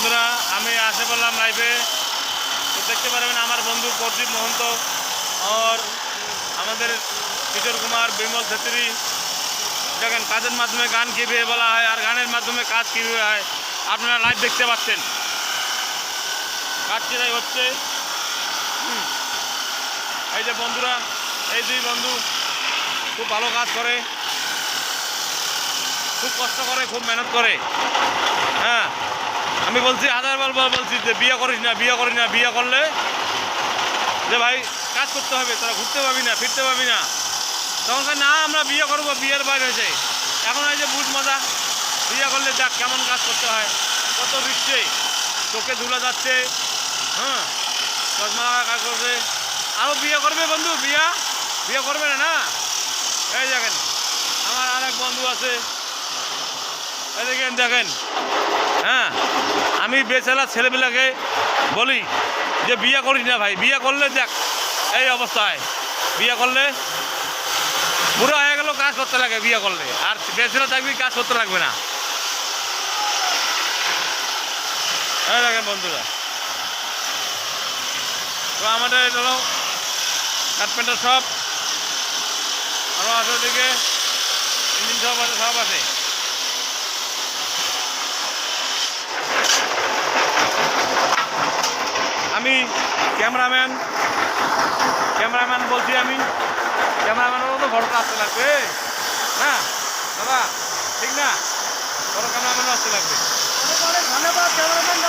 বন্ধুরা, আমি আসে বললাম লাইভে। তো দেখতে পারবেন আমার বন্ধু প্রদীপ মহন্ত আর আমাদের কিশোর কুমার, বিমল ছেত্রী। দেখেন কাজের মাধ্যমে গান কীভাবে বলা হয় আর গানের মাধ্যমে কাজ কীভাবে হয় আপনারা লাইভ দেখতে পাচ্ছেন। কাজ কীভাবে হচ্ছে এই যে বন্ধুরা, এই দুই বন্ধু খুব ভালো কাজ করে, খুব কষ্ট করে, খুব মেহনত করে। হ্যাঁ, আমি বলছি হাজারবার বলছি যে বিয়ে করিস না, বিয়ে করিস না। বিয়ে করলে যে ভাই কাজ করতে হবে, তোরা ঘুরতে পাবি না, ফিরতে পাবি না। তখন না আমরা বিয়ে করবো, বিয়ের বাইরে হয়েছে। এখন এই যে বুঝ মজা, বিয়ে করলে দেখ কেমন কাজ করতে হয়, কত দিচ্ছে, চোখে ধুলা যাচ্ছে। হ্যাঁ, চশমা কাজ করবে। আরও বিয়ে করবে বন্ধু, বিয়ে করবে না না। এই দেখেন আমার আরেক বন্ধু আছে, এই দেখেন দেখেন। হ্যাঁ, আমি বেচারা ছেলেমেয়েকে বলি যে বিয়ে করিস না ভাই, বিয়ে করলে দেখ এই অবস্থায়। বিয়ে করলে বুড়ো হয়ে গেল, কাজ করতে লাগে বিয়ে করলে, আর বেচারা থাকবি কাজ করতে লাগবে না। এই দেখেন বন্ধুরা, তো আমাদের এটা হলো কার্পেন্টার শপ। আরও আছে দিকে ইঞ্জিন শপ আছে, সব আছে। আমি ক্যামেরাম্যান বলছি, আমি ক্যামেরাম্যানেরও তো বড় আসতে লাগবে না দাদা, ঠিক না? বড় ক্যামেরাম্যানও আসতে লাগবে। অনেক অনেক ধন্যবাদ ক্যামেরাম্যান।